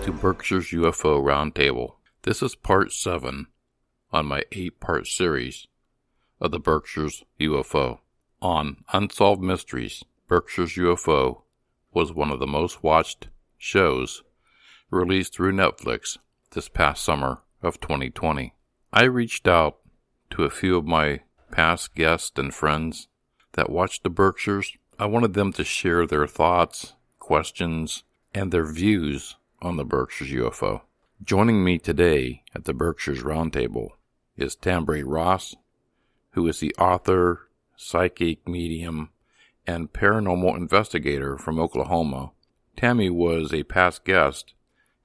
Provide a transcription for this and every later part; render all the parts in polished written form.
to Berkshires UFO Roundtable. This is part 7 on my 8-part series of the Berkshires UFO. On Unsolved Mysteries, Berkshires UFO was one of the most watched shows released through Netflix this past summer of 2020. I reached out to a few of my past guests and friends that watched the Berkshires. I wanted them to share their thoughts, questions, and their views on the Berkshires UFO. Joining me today at the Berkshires Roundtable is Tambre Ross, who is the author, psychic medium, and paranormal investigator from Oklahoma. Tammy was a past guest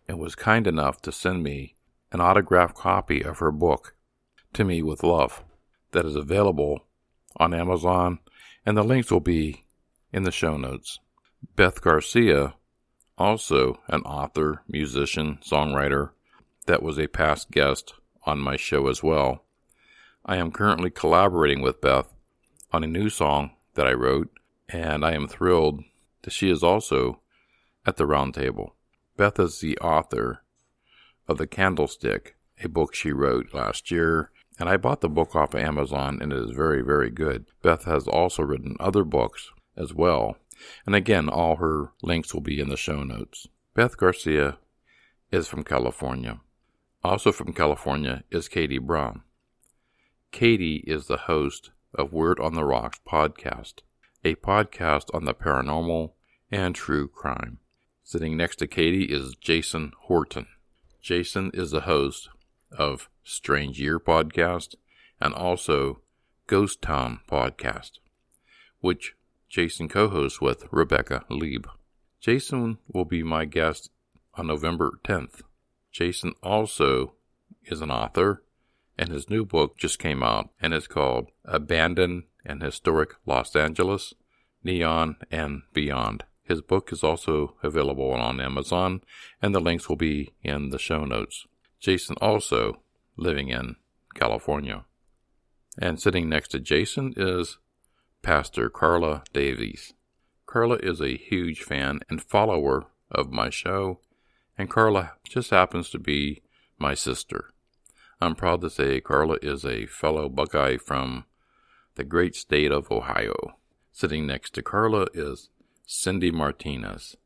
and was kind enough to send me an autographed copy of her book, To Me With Love, that is available on Amazon, and the links will be in the show notes. Beth Garcia, also an author, musician, songwriter, that was a past guest on my show as well. I am currently collaborating with Beth on a new song that I wrote, and I am thrilled that she is also at the roundtable. Beth is the author of The Candlestick, a book she wrote last year, and I bought the book off of Amazon, and it is very, very good. Beth has also written other books as well, and again, all her links will be in the show notes. Beth Garcia is from California. Also from California is Katie Brown. Katie is the host of Word on the Rocks podcast, a podcast on the paranormal and true crime. Sitting next to Katie is Jason Horton. Jason is the host of Strange Year podcast and also Ghost Town podcast, which Jason co-hosts with Rebecca Leib. Jason will be my guest on November 10th. Jason also is an author, and his new book just came out, and it's called Abandoned and Historic Los Angeles, Neon and Beyond. His book is also available on Amazon, and the links will be in the show notes. Jason also living in California. And sitting next to Jason is Pastor Carla Davies. Carla is a huge fan and follower of my show, and Carla just happens to be my sister. I'm proud to say Carla is a fellow Buckeye from the great state of Ohio. Sitting next to Carla is Cyndy Martinez.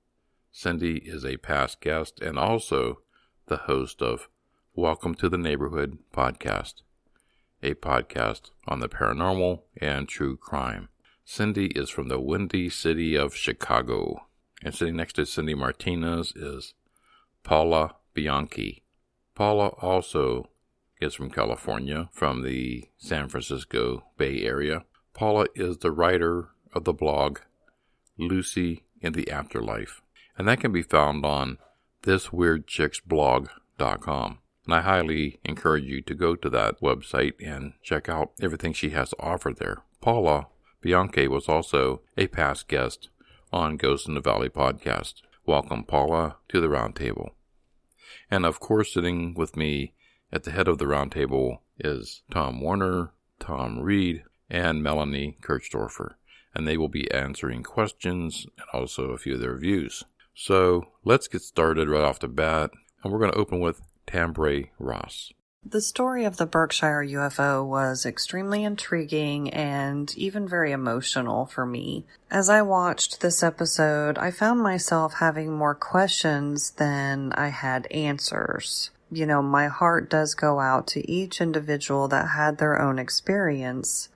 Cyndy is a past guest and also the host of Welcome to the Neighborhood podcast, a podcast on the paranormal and true crime. Cyndy is from the windy city of Chicago. And sitting next to Cyndy Martinez is Paula Bianchi. Paula also is from California, from the San Francisco Bay Area. Paula is the writer of the blog Lucy in the Afterlife, and that can be found on thisweirdchicksblog.com. And I highly encourage you to go to that website and check out everything she has to offer there. Paula Bianchi was also a past guest on Ghost in the Valley podcast. Welcome, Paula, to the roundtable. And of course, sitting with me at the head of the roundtable is Thom Reed, and Melanie Kirchdorfer. And they will be answering questions and also a few of their views. So let's get started right off the bat, and we're going to open with Tambre Ross. The story of the Berkshire UFO was extremely intriguing and even very emotional for me. As I watched this episode, I found myself having more questions than I had answers. You know, my heart does go out to each individual that had their own experience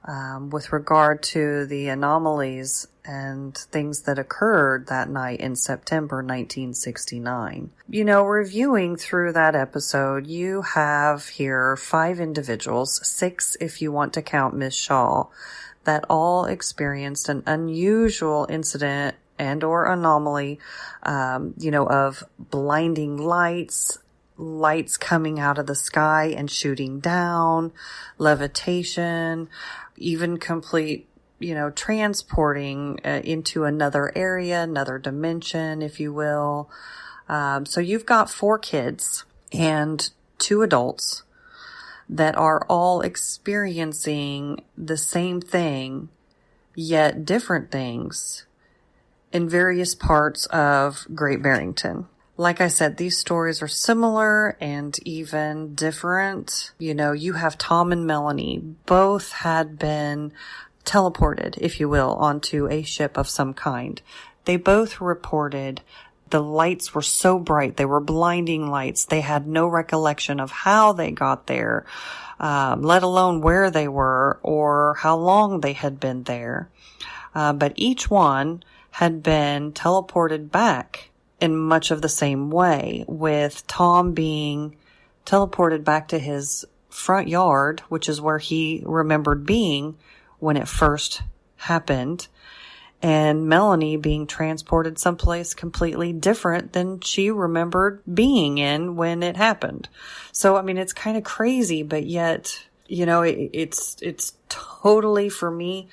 with regard to the anomalies and things that occurred that night in September 1969. You know, reviewing through that episode, you have here 5 individuals, 6 if you want to count Miss Shaw, that all experienced an unusual incident and or anomaly, of blinding lights coming out of the sky and shooting down, levitation, even complete, transporting into another area, another dimension, if you will. So you've got 4 kids and 2 adults that are all experiencing the same thing, yet different things in various parts of Great Barrington. Like I said, these stories are similar and even different. You know, you have Thom and Melanie. Both had been teleported, if you will, onto a ship of some kind. They both reported the lights were so bright. They were blinding lights. They had no recollection of how they got there, let alone where they were or how long they had been there. But each one had been teleported back in much of the same way, with Thom being teleported back to his front yard, which is where he remembered being when it first happened, and Melanie being transported someplace completely different than she remembered being in when it happened. So, I mean, it's kind of crazy, but yet, you know, it's totally, for me,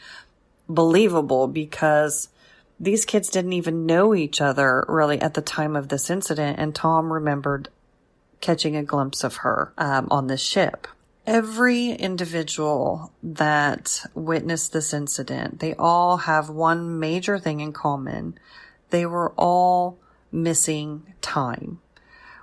believable, because these kids didn't even know each other really at the time of this incident, and Thom remembered catching a glimpse of her on this ship. Every individual that witnessed this incident, they all have one major thing in common. They were all missing time.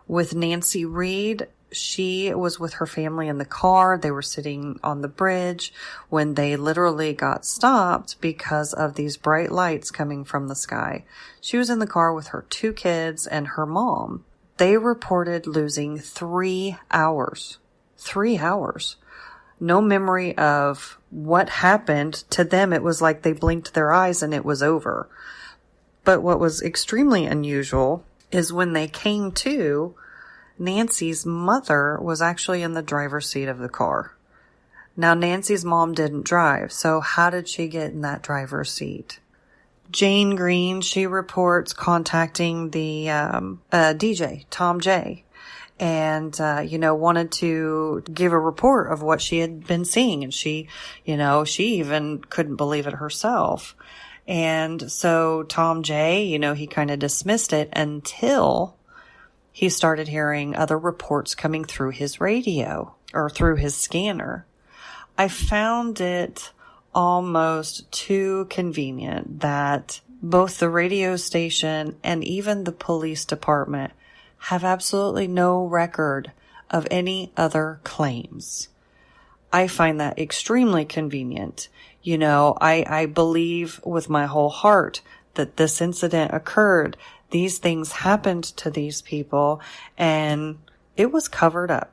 With Nancy Reed, she was with her family in the car. They were sitting on the bridge when they literally got stopped because of these bright lights coming from the sky. She was in the car with her 2 kids and her mom. They reported losing 3 hours. 3 hours. No memory of what happened. To them, it was like they blinked their eyes and it was over. But what was extremely unusual is when they came to, Nancy's mother was actually in the driver's seat of the car. Now, Nancy's mom didn't drive, so how did she get in that driver's seat? Jane Green, she reports contacting the DJ, Tom J., and, wanted to give a report of what she had been seeing. And she even couldn't believe it herself. And so Tom J., he kind of dismissed it until he started hearing other reports coming through his radio or through his scanner. I found it almost too convenient that both the radio station and even the police department have absolutely no record of any other claims. I find that extremely convenient. I believe with my whole heart that this incident occurred. These things happened to these people, and it was covered up.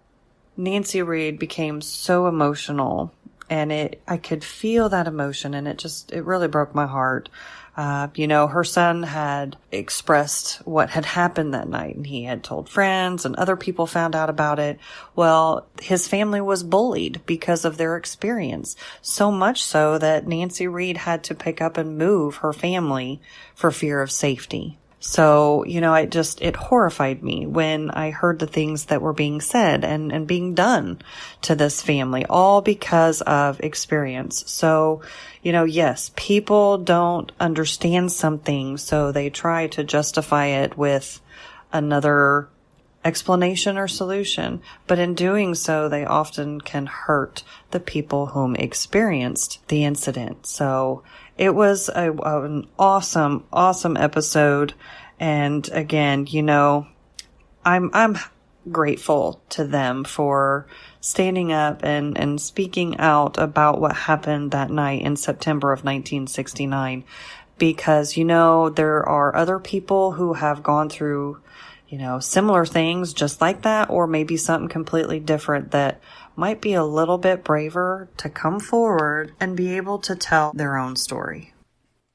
Nancy Reed became so emotional, and I could feel that emotion, and it really broke my heart. Her son had expressed what had happened that night, and he had told friends, and other people found out about it. Well, his family was bullied because of their experience, so much so that Nancy Reed had to pick up and move her family for fear of safety. So, it horrified me when I heard the things that were being said and being done to this family, all because of experience. So, yes, people don't understand something, so they try to justify it with another explanation or solution. But in doing so, they often can hurt the people whom experienced the incident. So it was an awesome, awesome episode. And again, I'm grateful to them for standing up and speaking out about what happened that night in September of 1969. Because, there are other people who have gone through, similar things just like that, or maybe something completely different that might be a little bit braver to come forward and be able to tell their own story.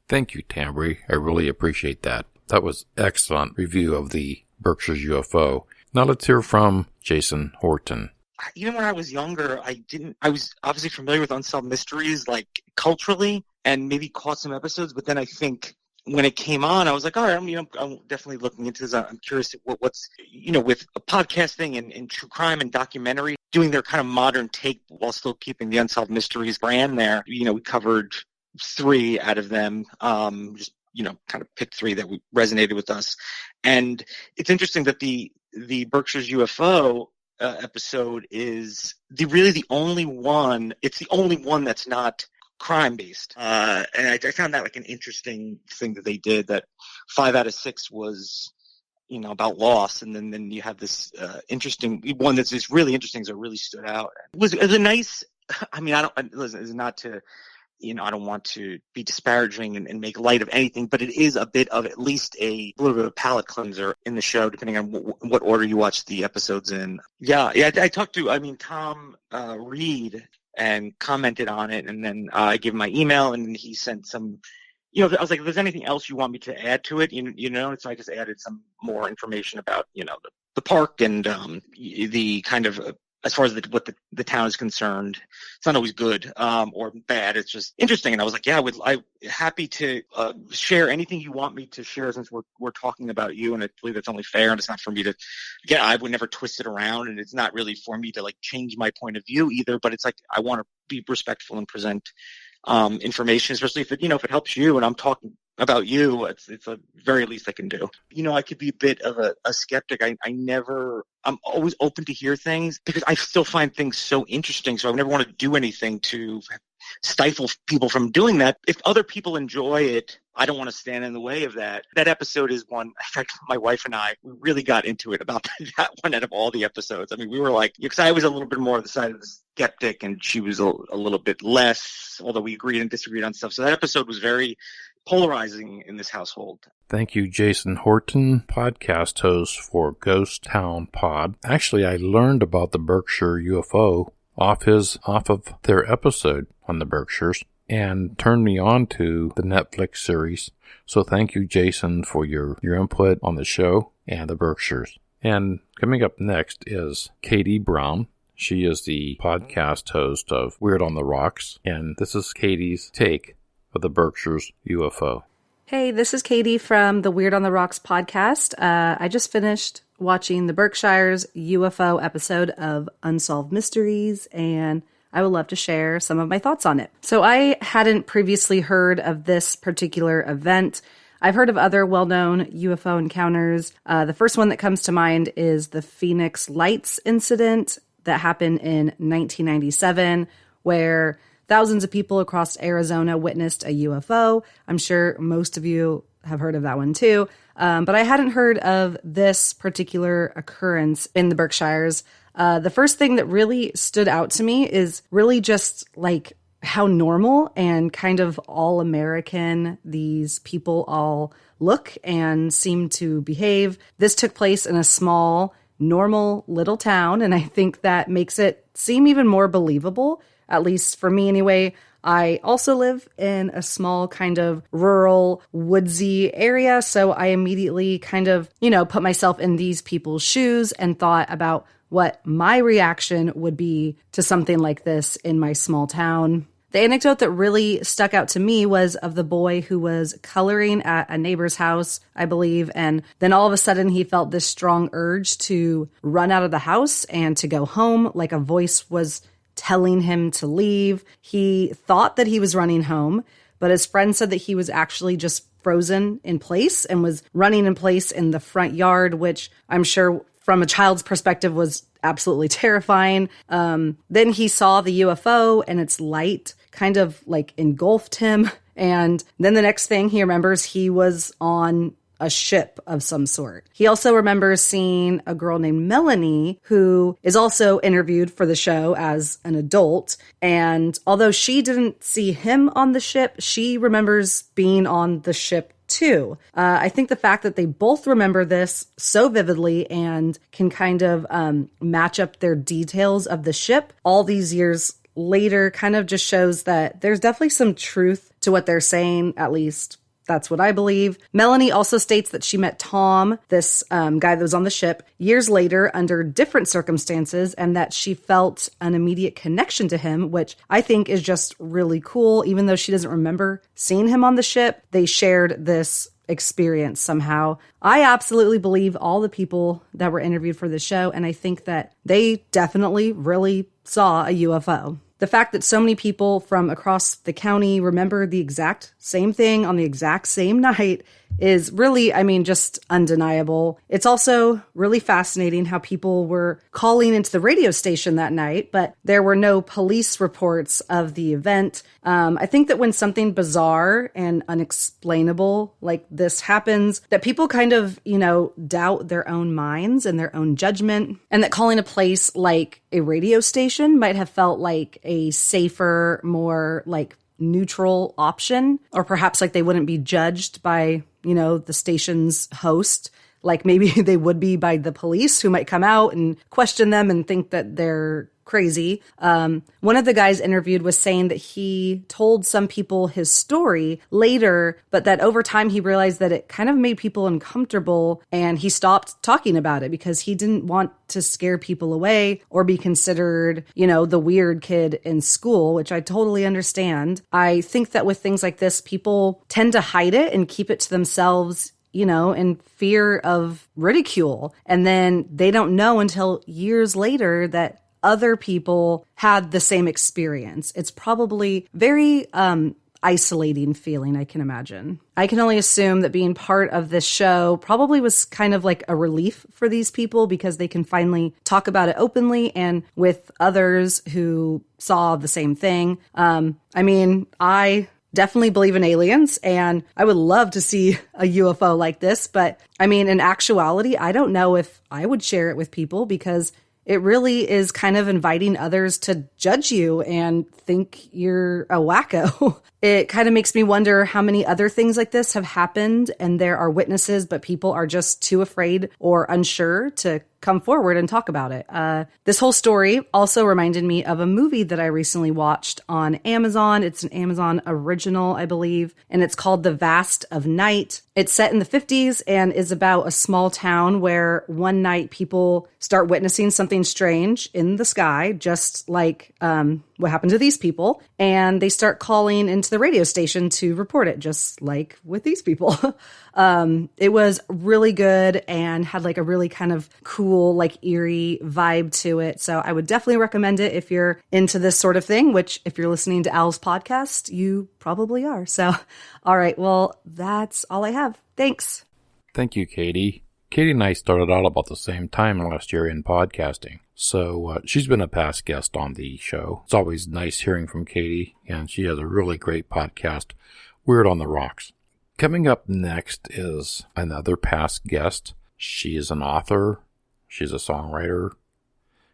Thank you, Tambre. I really appreciate that. That was excellent review of the Berkshires UFO. Now let's hear from Jason Horton. Even when I was younger, I was obviously familiar with Unsolved Mysteries, like culturally, and maybe caught some episodes, but then I think when it came on, I was like, all right, I'm definitely looking into this. I'm curious what's, with podcasting and true crime and documentary, doing their kind of modern take while still keeping the Unsolved Mysteries brand there. We covered 3 out of them, just, kind of picked 3 that resonated with us. And it's interesting that the Berkshires UFO episode is the only one. It's the only one that's not crime based, and I found that like an interesting thing that they did. That 5 out of 6 was, about loss, and then you have this interesting one that's just really interesting, so it really stood out. It was a nice. I mean, listen, it's not to. I don't want to be disparaging and make light of anything, but it is a bit of at least a little bit of a palate cleanser in the show, depending on what order you watch the episodes in. Yeah. I talked to, Thom Reed and commented on it, and then I gave him my email, and he sent some. I was like, if there's anything else you want me to add to it, so I just added some more information about, the park and the kind of. As far as what the town is concerned, it's not always good or bad. It's just interesting. And I was like, I'm happy to share anything you want me to share, since we're talking about you, and I believe it's only fair. And it's not for me to, again, I would never twist it around, and it's not really for me to like change my point of view either. But it's like I want to be respectful and present information, especially if it helps you, and I'm talking about you. It's the very least I can do. I could be a bit of a skeptic. I'm always open to hear things because I still find things so interesting. So I never want to do anything to stifle people from doing that. If other people enjoy it, I don't want to stand in the way of that. That episode is one, in fact, my wife and I, we really got into it about that one out of all the episodes. I mean, we were like, because I was a little bit more on the side of the skeptic and she was a little bit less, although we agreed and disagreed on stuff. So that episode was very polarizing in this household. Thank you, Jason Horton, podcast host for Ghost Town Pod. Actually, I learned about the Berkshire UFO off of their episode on the Berkshires and turned me on to the Netflix series. So thank you, Jason, for your input on the show and the Berkshires. And coming up next is Katie Brown. She is the podcast host of Weird on the Rocks, and this is Katie's take of the Berkshires UFO. Hey, this is Katie from the Weird on the Rocks podcast. I just finished watching the Berkshires UFO episode of Unsolved Mysteries, and I would love to share some of my thoughts on it. So I hadn't previously heard of this particular event. I've heard of other well-known UFO encounters. The first one that comes to mind is the Phoenix Lights incident that happened in 1997, where thousands of people across Arizona witnessed a UFO. I'm sure most of you have heard of that one too. But I hadn't heard of this particular occurrence in the Berkshires. The first thing that really stood out to me is really just like how normal and kind of all American these people all look and seem to behave. This took place in a small, normal little town, and I think that makes it seem even more believable. At least for me anyway. I also live in a small kind of rural, woodsy area, so I immediately kind of, put myself in these people's shoes and thought about what my reaction would be to something like this in my small town. The anecdote that really stuck out to me was of the boy who was coloring at a neighbor's house, I believe, and then all of a sudden he felt this strong urge to run out of the house and to go home, like a voice was telling him to leave. He thought that he was running home, but his friend said that he was actually just frozen in place and was running in place in the front yard, which I'm sure from a child's perspective was absolutely terrifying. Then he saw the UFO and its light kind of like engulfed him. And then the next thing he remembers, he was on a ship of some sort. He also remembers seeing a girl named Melanie, who is also interviewed for the show as an adult. And although she didn't see him on the ship, she remembers being on the ship too. I think the fact that they both remember this so vividly and can kind of match up their details of the ship all these years later kind of just shows that there's definitely some truth to what they're saying, at least that's what I believe. Melanie also states that she met Tom, this guy that was on the ship, years later under different circumstances, and that she felt an immediate connection to him, which I think is just really cool. Even though she doesn't remember seeing him on the ship, they shared this experience somehow. I absolutely believe all the people that were interviewed for the show, and I think that they definitely really saw a UFO. The fact that so many people from across the county remember the exact same thing on the exact same night is really, I mean, just undeniable. It's also really fascinating how people were calling into the radio station that night, but there were no police reports of the event. I think that when something bizarre and unexplainable like this happens, that people kind of, doubt their own minds and their own judgment, and that calling a place like a radio station might have felt like a safer, more like neutral option, or perhaps like they wouldn't be judged by, the station's host, like maybe they would be by the police, who might come out and question them and think that they're crazy. One of the guys interviewed was saying that he told some people his story later, but that over time he realized that it kind of made people uncomfortable, and he stopped talking about it because he didn't want to scare people away or be considered, the weird kid in school, which I totally understand. I think that with things like this, people tend to hide it and keep it to themselves, in fear of ridicule. And then they don't know until years later that other people had the same experience. It's probably very isolating feeling, I can imagine. I can only assume that being part of this show probably was kind of like a relief for these people, because they can finally talk about it openly and with others who saw the same thing. I definitely believe in aliens, and I would love to see a UFO like this. But in actuality, I don't know if I would share it with people, because it really is kind of inviting others to judge you and think you're a wacko. It kind of makes me wonder how many other things like this have happened and there are witnesses, but people are just too afraid or unsure to come forward and talk about it. This whole story also reminded me of a movie that I recently watched on Amazon. It's an Amazon original, I believe, and it's called The Vast of Night. It's set in the 50s and is about a small town where one night people start witnessing something strange in the sky, just like what happened to these people, and they start calling into the radio station to report it, just like with these people. It was really good and had like a really kind of cool, like eerie vibe to it. So I would definitely recommend it if you're into this sort of thing, which if you're listening to Al's podcast, you probably are. So, all right. Well, that's all I have. Thanks. Thank you, Katie. Katie and I started out about the same time last year in podcasting. So she's been a past guest on the show. It's always nice hearing from Katie, and she has a really great podcast, Weird on the Rocks. Coming up next is another past guest. She is an author. She's a songwriter.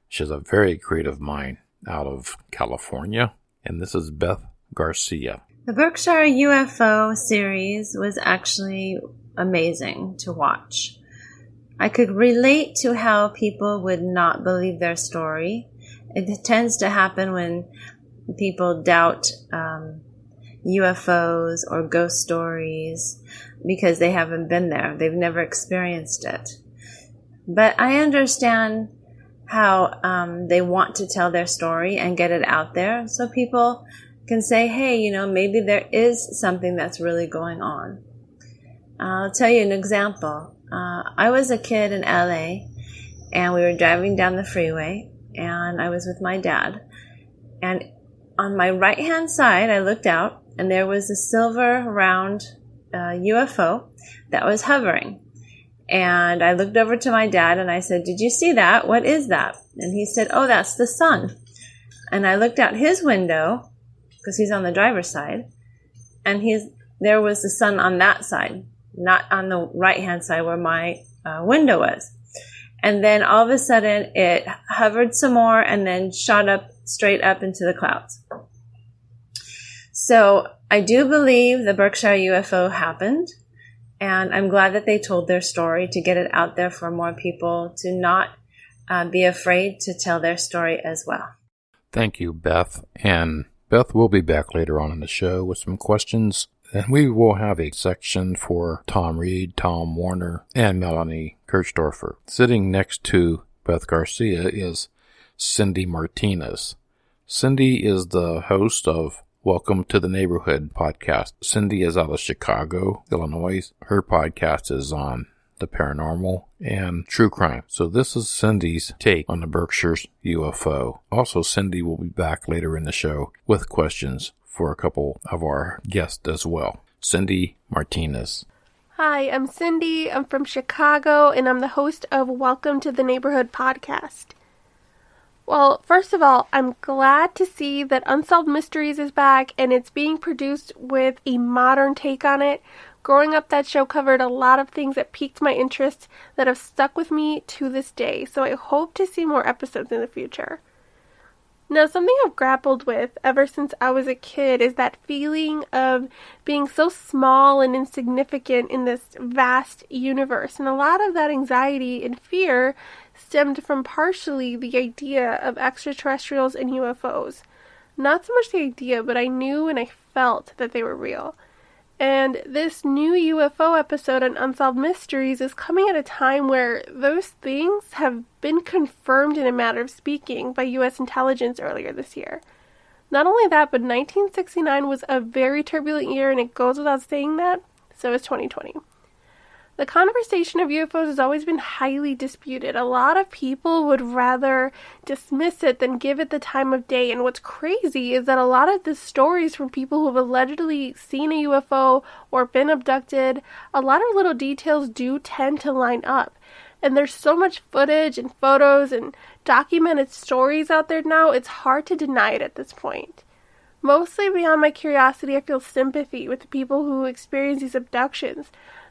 She has a very creative mind out of California, and this is Beth Garcia. The Berkshire UFO series was actually amazing to watch. I could relate to how people would not believe their story. It tends to happen when people doubt UFOs or ghost stories because they haven't been there. They've never experienced it. But I understand how they want to tell their story and get it out there so people can say, hey, maybe there is something that's really going on. I'll tell you an example. I was a kid in LA, and we were driving down the freeway, and I was with my dad. And on my right-hand side, I looked out, and there was a silver round UFO that was hovering. And I looked over to my dad, and I said, did you see that? What is that? And he said, oh, that's the sun. And I looked out his window, because he's on the driver's side, and there was the sun on that side, not on the right-hand side where my window was. And then all of a sudden, it hovered some more and then shot up straight up into the clouds. So I do believe the Berkshire UFO happened, and I'm glad that they told their story to get it out there for more people to not be afraid to tell their story as well. Thank you, Beth. And Beth will be back later on in the show with some questions. And we will have a section for Thom Reed, Tom Warner, and Melanie Kirchdorfer. Sitting next to Beth Garcia is Cyndy Martinez. Cyndy is the host of Welcome to the Neighborhood podcast. Cyndy is out of Chicago, Illinois. Her podcast is on the paranormal and true crime. So this is Cyndy's take on the Berkshires UFO. Also, Cyndy will be back later in the show with questions for a couple of our guests as well. Cyndy Martinez. Hi, I'm Cyndy. I'm from Chicago, and I'm the host of Welcome to the Neighborhood podcast. Well, first of all, I'm glad to see that Unsolved Mysteries is back, and it's being produced with a modern take on it. Growing up, that show covered a lot of things that piqued my interest that have stuck with me to this day, so I hope to see more episodes in the future. Now, something I've grappled with ever since I was a kid is that feeling of being so small and insignificant in this vast universe. And a lot of that anxiety and fear stemmed from partially the idea of extraterrestrials and UFOs. Not so much the idea, but I knew and I felt that they were real. And this new UFO episode on Unsolved Mysteries is coming at a time where those things have been confirmed in a matter of speaking by U.S. intelligence earlier this year. Not only that, but 1969 was a very turbulent year, and it goes without saying that, so is 2020. The conversation of UFOs has always been highly disputed. A lot of people would rather dismiss it than give it the time of day. And what's crazy is that a lot of the stories from people who have allegedly seen a UFO or been abducted, a lot of little details do tend to line up. And there's so much footage and photos and documented stories out there now, it's hard to deny it at this point. Mostly beyond my curiosity, I feel sympathy with the people who experience these abductions.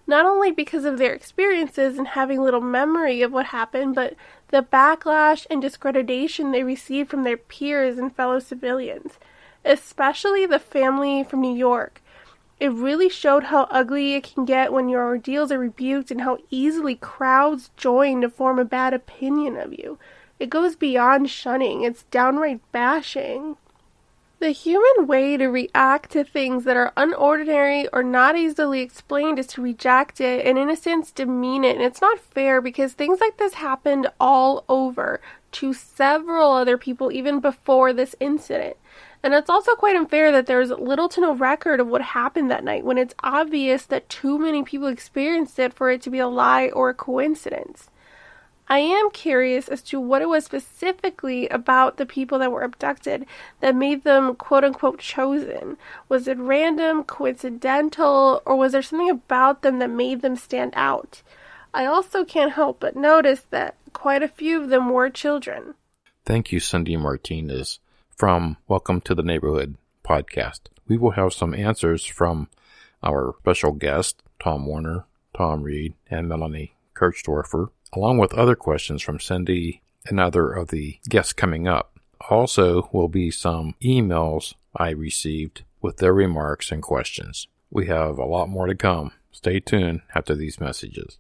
Not only because of their experiences and having little memory of what happened, but the backlash and discreditation they received from their peers and fellow civilians, especially the family from New York. It really showed how ugly it can get when your ordeals are rebuked and how easily crowds join to form a bad opinion of you. It goes beyond shunning, it's downright bashing. The human way to react to things that are unordinary or not easily explained is to reject it and, in a sense, demean it. And it's not fair because things like this happened all over to several other people even before this incident. And it's also quite unfair that there's little to no record of what happened that night when it's obvious that too many people experienced it for it to be a lie or a coincidence. I am curious as to what it was specifically about the people that were abducted that made them quote-unquote chosen. Was it random, coincidental, or was there something about them that made them stand out? I also can't help but notice that quite a few of them were children. Thank you, Cyndy Martinez, from Welcome to the Neighborhood podcast. We will have some answers from our special guests, Thom Reed, and Melanie Kirchdorfer, along with other questions from Cyndy and other of the guests coming up. Also will be some emails I received with their remarks and questions. We have a lot more to come. Stay tuned after these messages.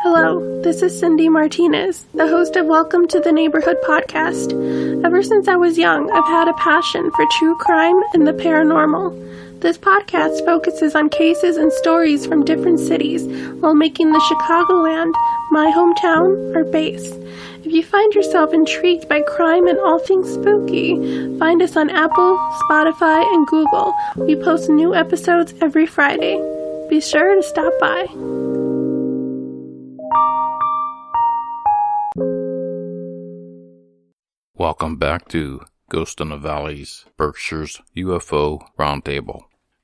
Hello, this is Cyndy Martinez, the host of Welcome to the Neighborhood podcast. Ever since I was young, I've had a passion for true crime and the paranormal. This podcast focuses on cases and stories from different cities while making the Chicagoland, my hometown, our base. If you find yourself intrigued by crime and all things spooky, find us on Apple, Spotify, and Google. We post new episodes every Friday. Be sure to stop by. Welcome back to Ghost in the Valley's Berkshires UFO Roundtable.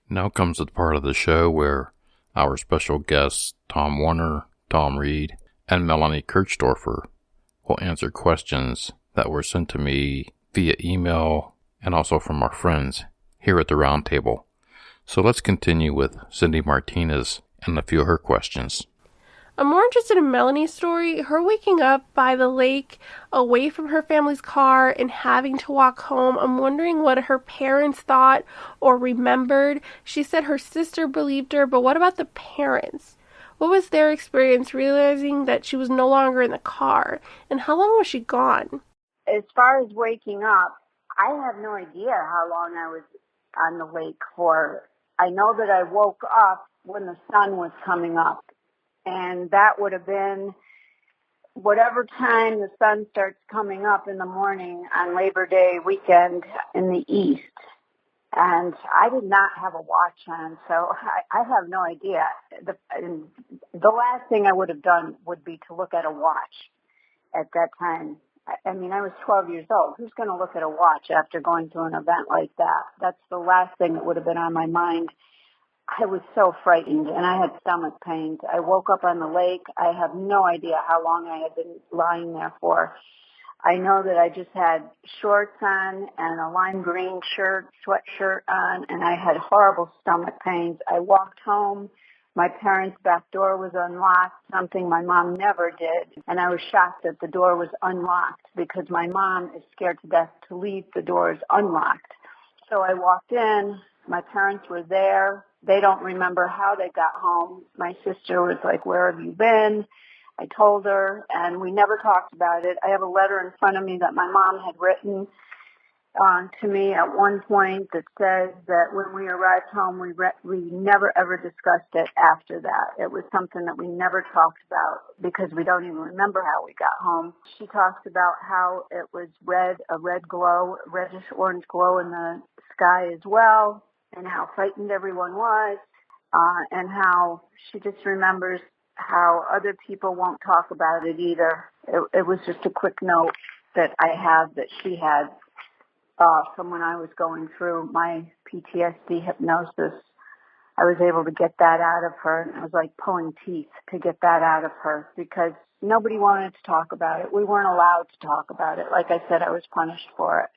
Now comes the part of the show where our special guests, Thom Reed, and Melanie Kirchdorfer, will answer questions that were sent to me via email and also from our friends here at the Roundtable. So let's continue with Cyndy Martinez and a few of her questions. I'm more interested in Melanie's story, her waking up by the lake, away from her family's car, and having to walk home. I'm wondering what her parents thought or remembered. She said her sister believed her, but what about the parents? What was their experience realizing that she was no longer in the car? And how long was she gone? As far as waking up, I have no idea how long I was on the lake for. I know that I woke up when the sun was coming up. And that would have been whatever time the sun starts coming up in the morning on Labor Day weekend in the east. And I did not have a watch on, so I have no idea. The last thing I would have done would be to look at a watch at that time. I mean, I was 12 years old. Who's going to look at a watch after going through an event like that? That's the last thing that would have been on my mind. I was so frightened, and I had stomach pains. I woke up on the lake. I have no idea how long I had been lying there for. I know that I just had shorts on and a lime green sweatshirt on, and I had horrible stomach pains. I walked home. My parents' back door was unlocked, something my mom never did, and I was shocked that the door was unlocked because my mom is scared to death to leave the doors unlocked. So I walked in. My parents were there. They don't remember how they got home. My sister was like, "Where have you been?" I told her, and we never talked about it. I have a letter in front of me that my mom had written to me at one point that says that when we arrived home, we never ever discussed it after that. It was something that we never talked about because we don't even remember how we got home. She talks about how it was a red glow, reddish orange glow in the sky as well, and how frightened everyone was, and how she just remembers how other people won't talk about it either. It was just a quick note that I have that she had from when I was going through my PTSD hypnosis. I was able to get that out of her, and it was like pulling teeth to get that out of her because nobody wanted to talk about it. We weren't allowed to talk about it. Like I said, I was punished for it.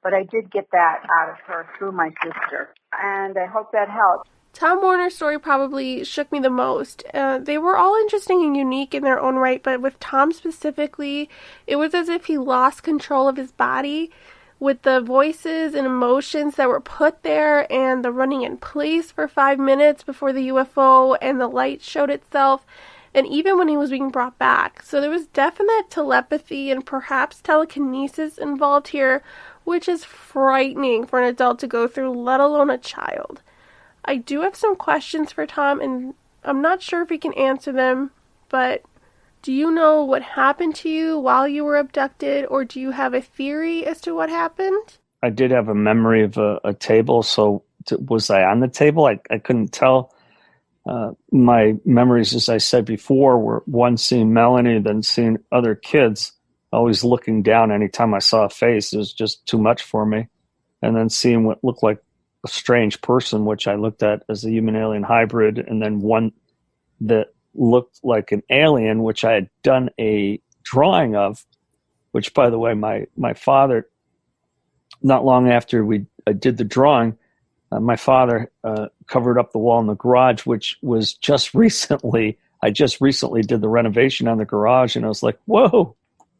But I did get that out of her through my sister, and I hope that helps. Tom Warner's story probably shook me the most. They were all interesting and unique in their own right, but with Tom specifically, it was as if he lost control of his body with the voices and emotions that were put there and the running in place for 5 minutes before the UFO and the light showed itself, and even when he was being brought back. So there was definite telepathy and perhaps telekinesis involved here, which is frightening for an adult to go through, let alone a child. I do have some questions for Tom, and I'm not sure if he can answer them, but do you know what happened to you while you were abducted, or do you have a theory as to what happened? I did have a memory of a table, so was I on the table? I couldn't tell. My memories, as I said before, were one seeing Melanie, then seeing other kids, always looking down anytime I saw a face. It was just too much for me. And then seeing what looked like a strange person, which I looked at as a human-alien hybrid, and then one that looked like an alien, which I had done a drawing of, which, by the way, my father, not long after I did the drawing, my father covered up the wall in the garage, which was just recently, I just recently did the renovation on the garage, and I was like, whoa.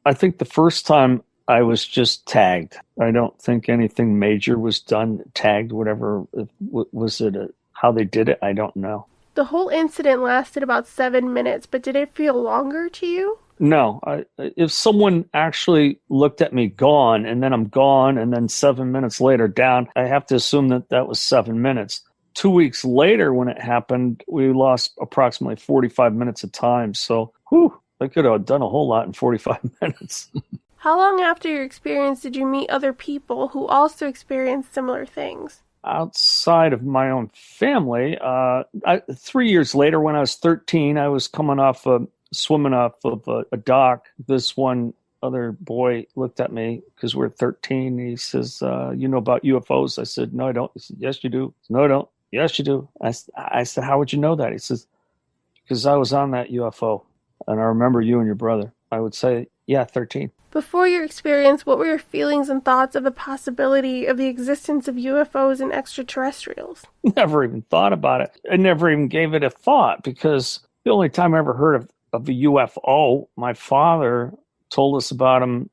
I think the first time I was just tagged. I don't think anything major was done, tagged, whatever. Was it how they did it? I don't know. The whole incident lasted about 7 minutes, but did it feel longer to you? No. If someone actually looked at me gone, and then I'm gone, and then 7 minutes later down, I have to assume that was 7 minutes. 2 weeks later when it happened, we lost approximately 45 minutes of time. So, I could have done a whole lot in 45 minutes. How long after your experience did you meet other people who also experienced similar things? Outside of my own family, 3 years later, when I was 13, I was swimming off of a dock. This one other boy looked at me because we're 13. He says, you know about UFOs? I said, no, I don't. He said, yes, you do. No, I don't. Yes, you do. I said, how would you know that? He says, because I was on that UFO, and I remember you and your brother. I would say, yeah, 13. Before your experience, what were your feelings and thoughts of the possibility of the existence of UFOs and extraterrestrials? Never even thought about it. I never even gave it a thought, because the only time I ever heard of a UFO, my father told us about him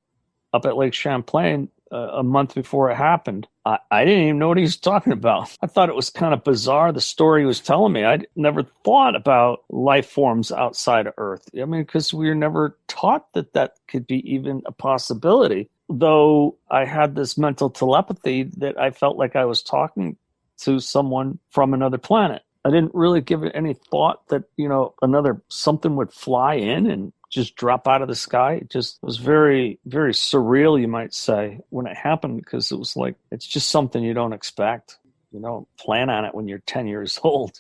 up at Lake Champlain a month before it happened. I didn't even know what he was talking about. I thought it was kind of bizarre, the story he was telling me. I never thought about life forms outside of Earth. I mean, because we were never taught that could be even a possibility. Though I had this mental telepathy that I felt like I was talking to someone from another planet. I didn't really give it any thought that, something would fly in and just drop out of the sky. It just was very, very surreal, you might say, when it happened, because it was like, it's just something you don't expect. You don't plan on it when you're 10 years old,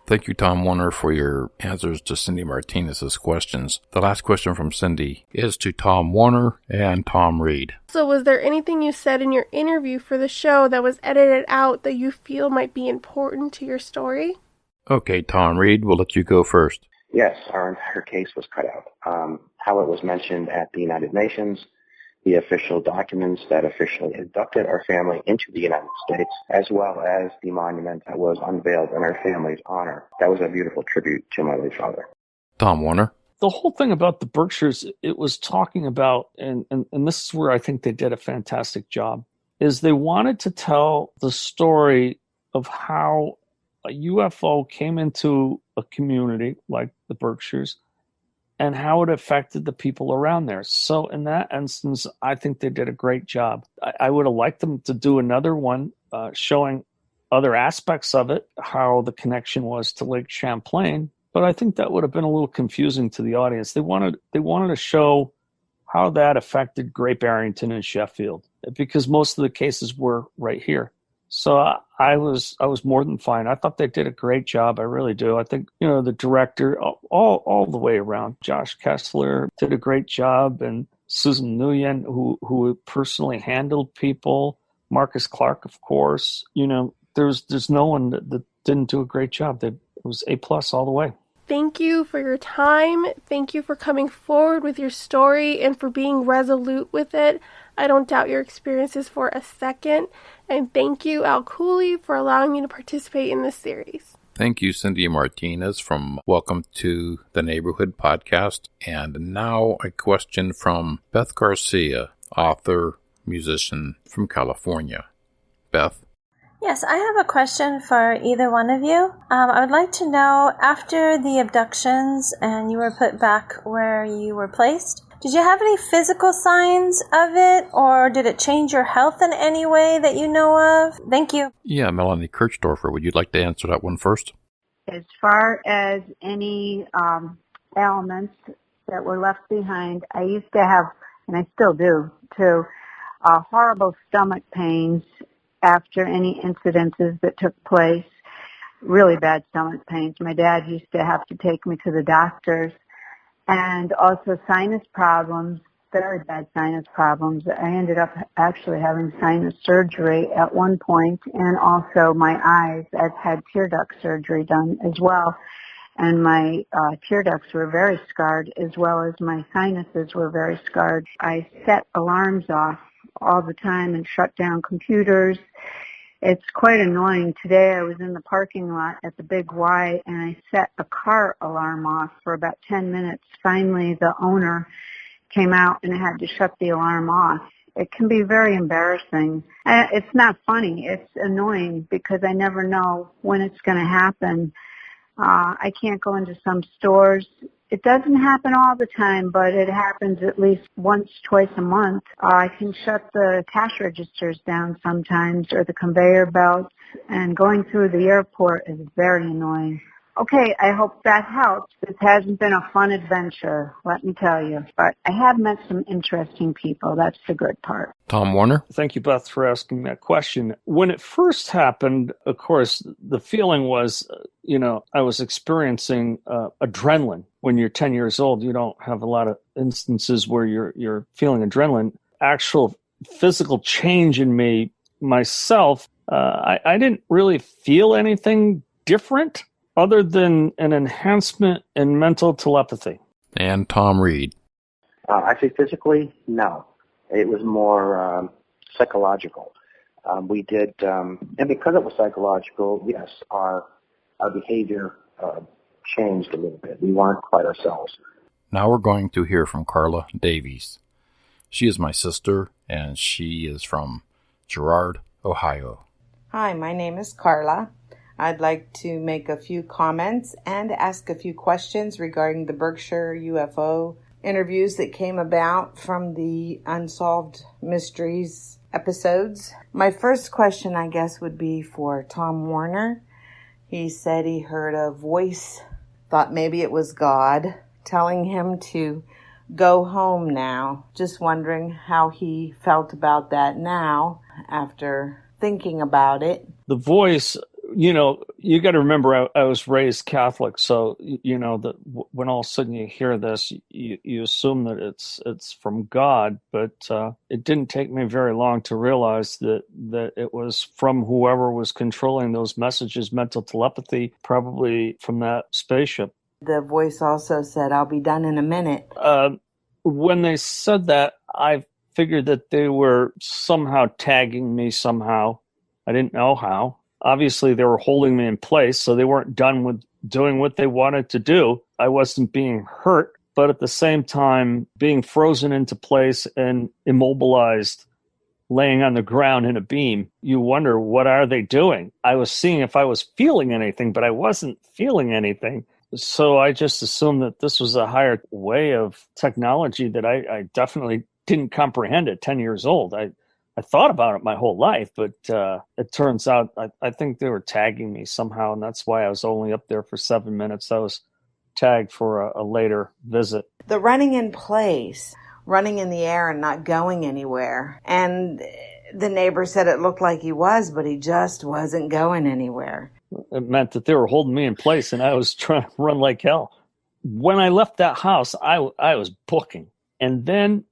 Thank you, Tom Warner, for your answers to Cyndy Martinez's questions. The last question from Cyndy is to Tom Warner and Thom Reed. So was there anything you said in your interview for the show that was edited out that you feel might be important to your story? Okay, Thom Reed, we'll let you go first. Yes, our entire case was cut out. How it was mentioned at the United Nations, the official documents that officially inducted our family into the United States, as well as the monument that was unveiled in our family's honor. That was a beautiful tribute to my late father. Tom Warner. The whole thing about the Berkshires, it was talking about, and this is where I think they did a fantastic job, is they wanted to tell the story of how a UFO came into a community like the Berkshires and how it affected the people around there. So in that instance, I think they did a great job. I would have liked them to do another one showing other aspects of it, how the connection was to Lake Champlain. But I think that would have been a little confusing to the audience. They wanted to show how that affected Great Barrington and Sheffield, because most of the cases were right here. So I was more than fine. I thought they did a great job. I really do. I think, the director, all the way around, Josh Kessler did a great job, and Susan Nguyen, who personally handled people, Marcus Clark, of course. There's no one that didn't do a great job. It was A+ all the way. Thank you for your time. Thank you for coming forward with your story and for being resolute with it. I don't doubt your experiences for a second. And thank you, Al Cooley, for allowing me to participate in this series. Thank you, Cyndy Martinez from Welcome to the Neighborhood podcast. And now a question from Beth Garcia, author, musician from California. Beth? Yes, I have a question for either one of you. I would like to know, after the abductions and you were put back where you were placed, did you have any physical signs of it, or did it change your health in any way that you know of? Thank you. Yeah, Melanie Kirchdorfer, would you like to answer that one first? As far as any ailments that were left behind, I used to have, and I still do too, horrible stomach pains after any incidences that took place, really bad stomach pains. My dad used to have to take me to the doctors, and also sinus problems, very bad sinus problems. I ended up actually having sinus surgery at one point, and also my eyes. I've had tear duct surgery done as well, and my tear ducts were very scarred, as well as my sinuses were very scarred. I set alarms off all the time and shut down computers. It's quite annoying. Today I was in the parking lot at the Big Y and I set a car alarm off for about 10 minutes. Finally, the owner came out and I had to shut the alarm off. It can be very embarrassing. It's not funny. It's annoying because I never know when it's going to happen. I can't go into some stores. It doesn't happen all the time, but it happens at least once, twice a month. I can shut the cash registers down sometimes, or the conveyor belts, and going through the airport is very annoying. Okay, I hope that helps. This hasn't been a fun adventure, let me tell you, but I have met some interesting people. That's the good part. Tom Warner? Thank you, Beth, for asking that question. When it first happened, of course, the feeling was, I was experiencing adrenaline. When you're 10 years old, you don't have a lot of instances where you're feeling adrenaline. Actual physical change in me, myself, I didn't really feel anything different other than an enhancement in mental telepathy. And Thom Reed? I say physically, no. It was more psychological. We did, and because it was psychological, yes, our behavior changed a little bit. We weren't quite ourselves. Now we're going to hear from Carla Davies. She is my sister, and she is from Girard, Ohio. Hi, my name is Carla. I'd like to make a few comments and ask a few questions regarding the Berkshire UFO interviews that came about from the Unsolved Mysteries episodes. My first question, I guess, would be for Tom Warner. He said he heard a voice, thought maybe it was God, telling him to go home now. Just wondering how he felt about that now after thinking about it. The voice You got to remember, I was raised Catholic, so when all of a sudden you hear this, you assume that it's from God. But it didn't take me very long to realize that it was from whoever was controlling those messages, mental telepathy, probably from that spaceship. The voice also said, "I'll be done in a minute." When they said that, I figured that they were somehow tagging me somehow. I didn't know how. Obviously, they were holding me in place, so they weren't done with doing what they wanted to do. I wasn't being hurt, but at the same time, being frozen into place and immobilized, laying on the ground in a beam. You wonder, what are they doing? I was seeing if I was feeling anything, but I wasn't feeling anything. So I just assumed that this was a higher way of technology that I definitely didn't comprehend at 10 years old. I thought about it my whole life, but it turns out I think they were tagging me somehow, and that's why I was only up there for 7 minutes. I was tagged for a later visit. The running in place, running in the air and not going anywhere. And the neighbor said it looked like he was, but he just wasn't going anywhere. It meant that they were holding me in place, and I was trying to run like hell. When I left that house, I was booking. And then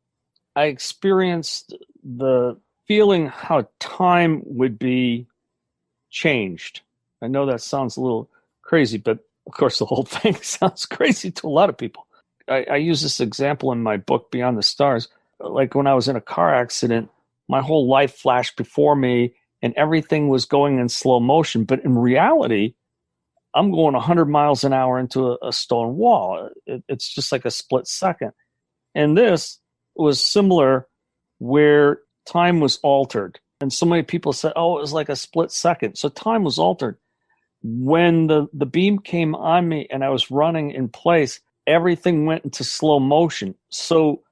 I experienced the feeling how time would be changed. I know that sounds a little crazy, but of course the whole thing sounds crazy to a lot of people. I use this example in my book, Beyond the Stars. Like when I was in a car accident, my whole life flashed before me and everything was going in slow motion. But in reality, I'm going 100 miles an hour into a stone wall. It's just like a split second. And this was similar, where time was altered. And so many people said, oh, it was like a split second. So time was altered. When the beam came on me and I was running in place, everything went into slow motion. So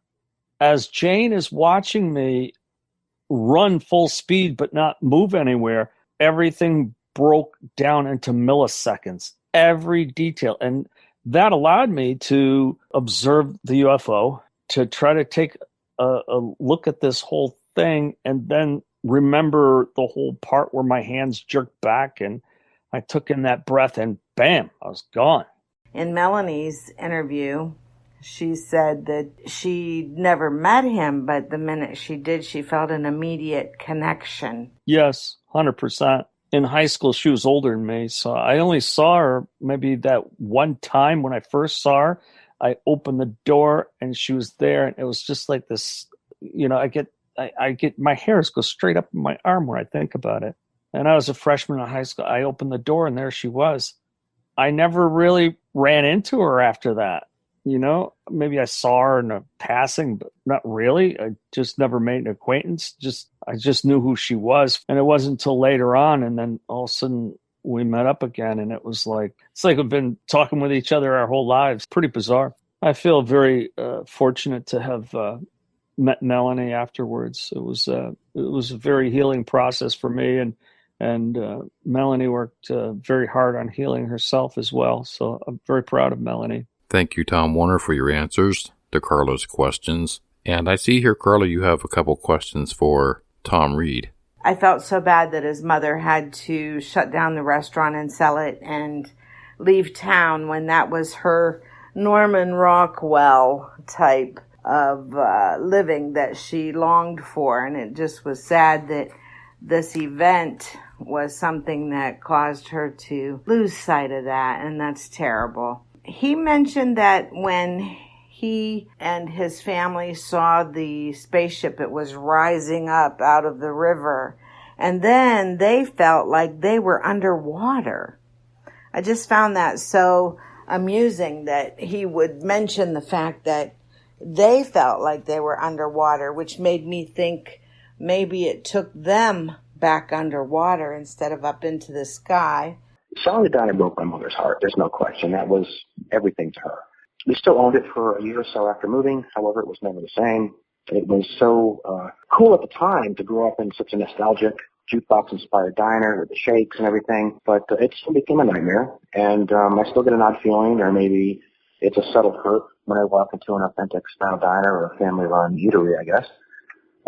as Jane is watching me run full speed but not move anywhere, everything broke down into milliseconds, every detail. And that allowed me to observe the UFO, to try to take a look at this whole thing, and then remember the whole part where my hands jerked back and I took in that breath and bam, I was gone. In Melanie's interview, she said that she never met him, but the minute she did, she felt an immediate connection. Yes, 100%. In high school, she was older than me, so I only saw her maybe that one time when I first saw her. I opened the door and she was there, and it was just like this, I get my hairs go straight up in my arm when I think about it. And I was a freshman in high school. I opened the door and there she was. I never really ran into her after that. Maybe I saw her in a passing, but not really. I just never made an acquaintance. I just knew who she was. And it wasn't until later on. And then all of a sudden we met up again. And it's like we've been talking with each other our whole lives. Pretty bizarre. I feel very fortunate to have met Melanie afterwards. It was a very healing process for me. And Melanie worked very hard on healing herself as well. So I'm very proud of Melanie. Thank you, Tom Warner, for your answers to Carla's questions. And I see here, Carla, you have a couple questions for Thom Reed. I felt so bad that his mother had to shut down the restaurant and sell it and leave town when that was her Norman Rockwell type of living that she longed for. And it just was sad that this event was something that caused her to lose sight of that, and that's terrible. He mentioned that when he and his family saw the spaceship, it was rising up out of the river, and then they felt like they were underwater. I just found that so amusing that he would mention the fact that they felt like they were underwater, which made me think maybe it took them back underwater instead of up into the sky. Selling the diner broke my mother's heart. There's no question. That was everything to her. We still owned it for a year or so after moving. However, it was never the same. It was so cool at the time to grow up in such a nostalgic jukebox-inspired diner with the shakes and everything, but it still became a nightmare. And I still get an odd feeling, or maybe it's a subtle hurt when I walk into an authentic style diner or a family-run eatery, I guess.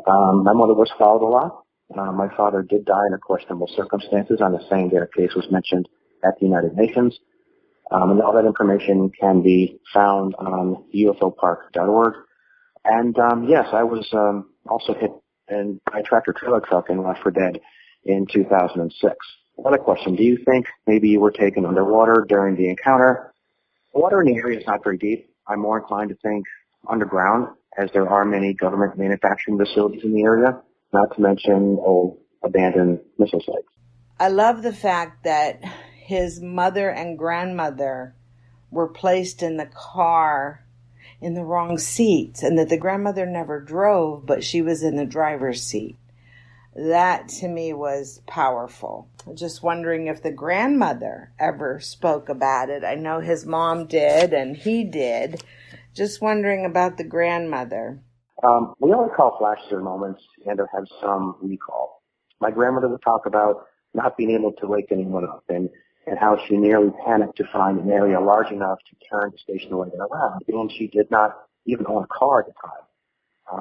My mother was followed a lot. My father did die under questionable circumstances on the same day our case was mentioned at the United Nations. And all that information can be found on ufopark.org. And yes, I was also hit by a tractor-trailer truck and left for dead in 2006. Another question, do you think maybe you were taken underwater during the encounter? The water in the area is not very deep. I'm more inclined to think underground, as there are many government manufacturing facilities in the area, not to mention old abandoned missile sites. I love the fact that his mother and grandmother were placed in the car in the wrong seats, and that the grandmother never drove, but she was in the driver's seat. That to me was powerful. Just wondering if the grandmother ever spoke about it. I know his mom did and he did. Just wondering about the grandmother. We all recall flashes or moments and have some recall. My grandmother would talk about not being able to wake anyone up and how she nearly panicked to find an area large enough to turn the station wagon around. And she did not even own a car at the time.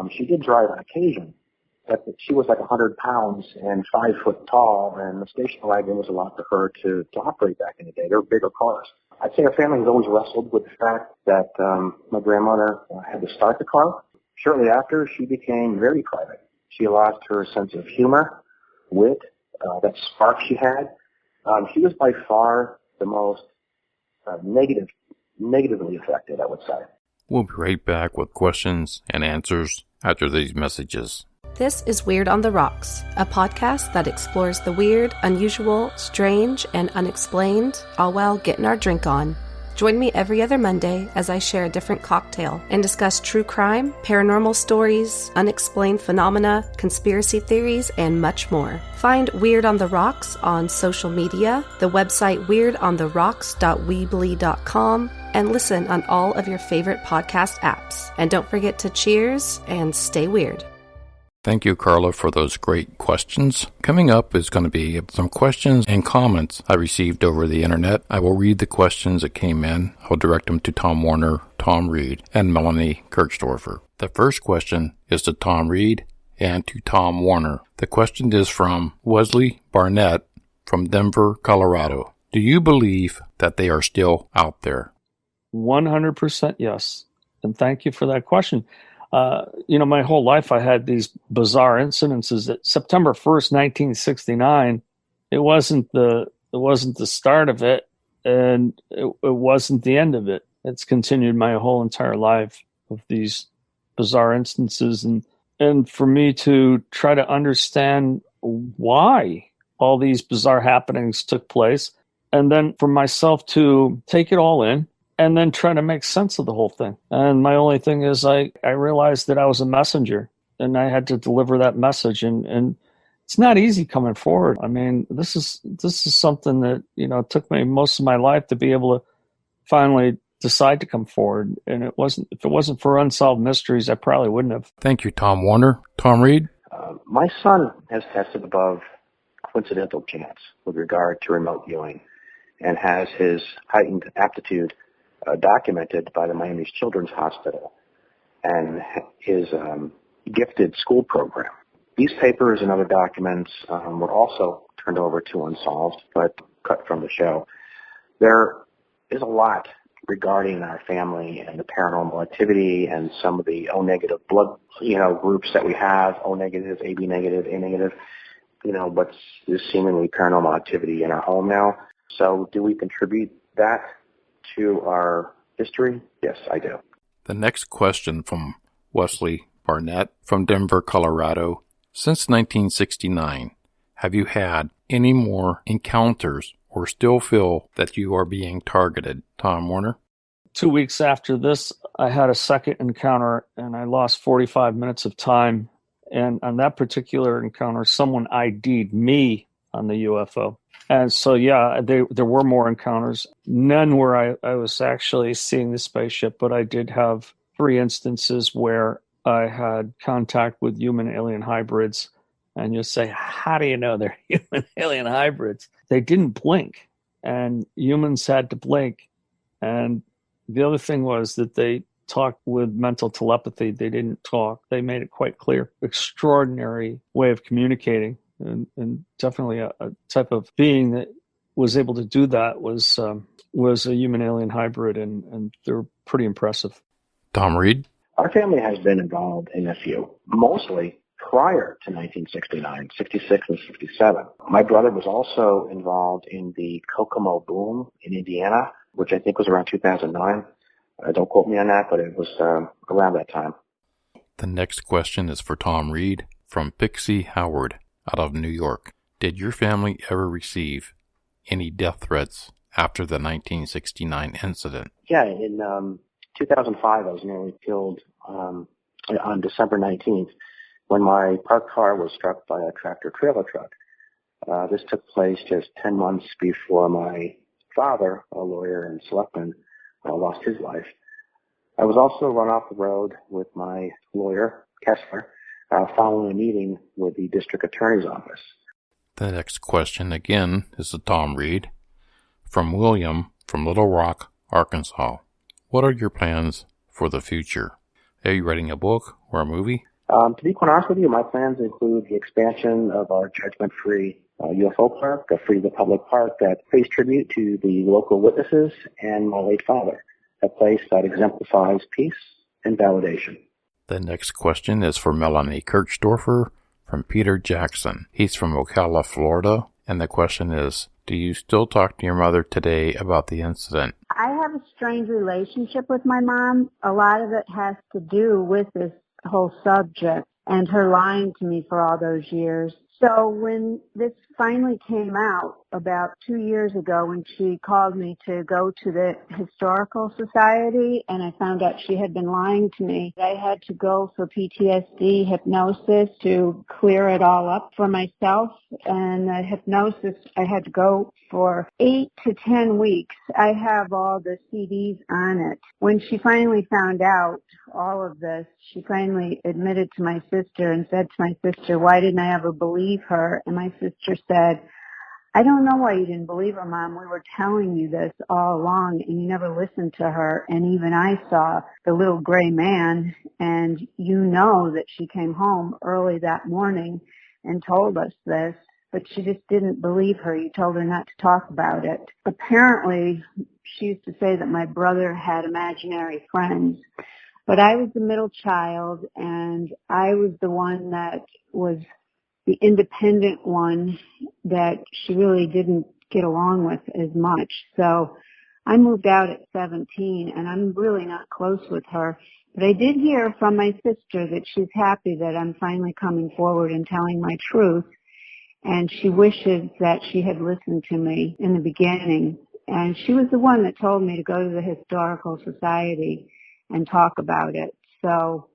She did drive on occasion, but she was like 100 pounds and 5 foot tall, and the station wagon was a lot for her to operate back in the day. There were bigger cars. I'd say our family has always wrestled with the fact that my grandmother had to start the car. Shortly after, she became very private. She lost her sense of humor, wit, that spark she had. She was by far the most negatively affected, I would say. We'll be right back with questions and answers after these messages. This is Weird on the Rocks, a podcast that explores the weird, unusual, strange, and unexplained, all while getting our drink on. Join me every other Monday as I share a different cocktail and discuss true crime, paranormal stories, unexplained phenomena, conspiracy theories, and much more. Find Weird on the Rocks on social media, the website weirdontheRocks.weebly.com, and listen on all of your favorite podcast apps. And don't forget to cheers and stay weird. Thank you, Carla, for those great questions. Coming up is going to be some questions and comments I received over the internet. I will read the questions that came in. I'll direct them to Tom Warner, Thom Reed, and Melanie Kirchdorfer. The first question is to Thom Reed and to Tom Warner. The question is from Wesley Barnett from Denver, Colorado. Do you believe that they are still out there? 100% yes. And thank you for that question. My whole life I had these bizarre incidences. That September 1st, 1969, it wasn't the start of it, and it wasn't the end of it. It's continued my whole entire life of these bizarre instances, and for me to try to understand why all these bizarre happenings took place, and then for myself to take it all in and then try to make sense of the whole thing. And my only thing is I realized that I was a messenger and I had to deliver that message. And it's not easy coming forward. I mean, this is something that, it took me most of my life to be able to finally decide to come forward. And if it wasn't for Unsolved Mysteries, I probably wouldn't have. Thank you, Tom Warner. Thom Reed? My son has tested above coincidental chance with regard to remote viewing and has his heightened aptitude documented by the Miami Children's Hospital and his gifted school program. These papers and other documents were also turned over to Unsolved, but cut from the show. There is a lot regarding our family and the paranormal activity and some of the O-negative blood, groups that we have, O-negative, AB negative, A negative, what's this seemingly paranormal activity in our home now. So do we contribute that to our history? Yes, I do. The next question from Wesley Barnett from Denver, Colorado. Since 1969, have you had any more encounters or still feel that you are being targeted? Tom Warner? 2 weeks after this, I had a second encounter and I lost 45 minutes of time. And on that particular encounter, someone ID'd me on the UFO. And so, yeah, there were more encounters. None where I was actually seeing the spaceship, but I did have 3 instances where I had contact with human-alien hybrids. And you'll say, how do you know they're human-alien hybrids? They didn't blink, and humans had to blink. And the other thing was that they talk with mental telepathy. They didn't talk. They made it quite clear. Extraordinary way of communicating, and definitely a type of being that was able to do that was a human-alien hybrid, and they're pretty impressive. Thom Reed? Our family has been involved in a few, mostly prior to 1969, 66 and 67. My brother was also involved in the Kokomo boom in Indiana, which I think was around 2009. Don't quote me on that, but it was around that time. The next question is for Thom Reed from Pixie Howard out of New York. Did your family ever receive any death threats after the 1969 incident? Yeah, in 2005, I was nearly killed on December 19th when my parked car was struck by a tractor-trailer truck. This took place just 10 months before my father, a lawyer and selectman, lost his life. I was also run off the road with my lawyer, Kessler, following a meeting with the district attorney's office. The next question again is to Thom Reed from William from Little Rock, Arkansas. What are your plans for the future? Are you writing a book or a movie? To be quite honest with you, my plans include the expansion of our judgment-free UFO park, a free the public park that pays tribute to the local witnesses and my late father, a place that exemplifies peace and validation. The next question is for Melanie Kirchdorfer from Peter Jackson. He's from Ocala, Florida, and the question is, do you still talk to your mother today about the incident? I have a strange relationship with my mom. A lot of it has to do with this whole subject and her lying to me for all those years. So when this finally came out about 2 years ago, when she called me to go to the Historical Society and I found out she had been lying to me, I had to go for PTSD hypnosis to clear it all up for myself. And the hypnosis I had to go for 8 to 10 weeks. I have all the CDs on it. When she finally found out all of this, she finally admitted to my sister and said to my sister, why didn't I ever believe her? And my sister said, I don't know why you didn't believe her, Mom. We were telling you this all along and you never listened to her. And even I saw the little gray man, and you know that she came home early that morning and told us this, but she just didn't believe her. You told her not to talk about it. Apparently, she used to say that my brother had imaginary friends. But I was the middle child, and I was the one that was the independent one that she really didn't get along with as much. So I moved out at 17, and I'm really not close with her. But I did hear from my sister that she's happy that I'm finally coming forward and telling my truth, and she wishes that she had listened to me in the beginning. And she was the one that told me to go to the Historical Society and talk about it. So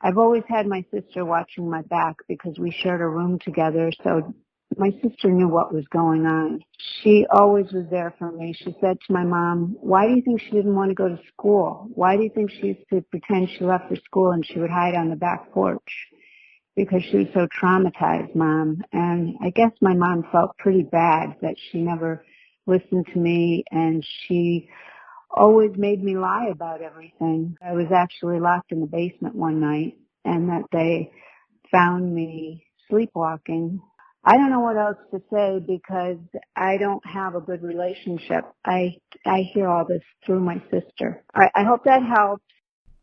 I've always had my sister watching my back because we shared a room together. So my sister knew what was going on. She always was there for me. She said to my mom, why do you think she didn't want to go to school? Why do you think she used to pretend she left for school and she would hide on the back porch? Because she was so traumatized, Mom. And I guess my mom felt pretty bad that she never listened to me, and she always made me lie about everything. I was actually locked in the basement one night, and that they found me sleepwalking. I don't know what else to say because I don't have a good relationship. I hear all this through my sister. I hope that helps.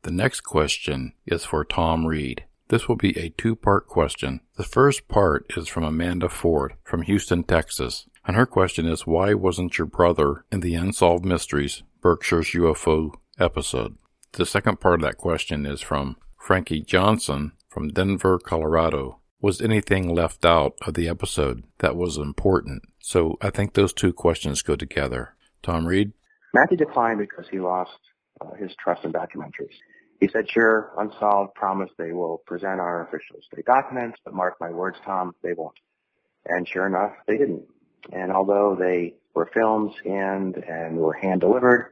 The next question is for Thom Reed. This will be a two-part question. The first part is from Amanda Ford from Houston, Texas. And her question is, why wasn't your brother in the Unsolved Mysteries Berkshires UFO episode? The second part of that question is from Frankie Johnson from Denver, Colorado. Was anything left out of the episode that was important? So I think those two questions go together. Thom Reed? Matthew declined because he lost his trust in documentaries. He said, sure, Unsolved promised they will present our official state documents, but mark my words, Tom, they won't. And sure enough, they didn't. And although they were filmed, scanned, and were hand-delivered,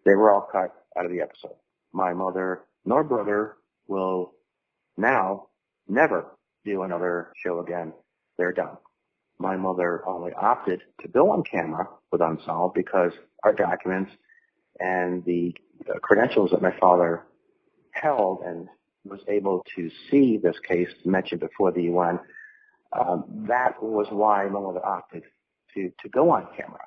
they were all cut out of the episode. My mother nor brother will now never do another show again. They're done. My mother only opted to go on camera with Unsolved because our documents and the credentials that my father held and was able to see this case mentioned before the UN, that was why my mother opted to go on camera.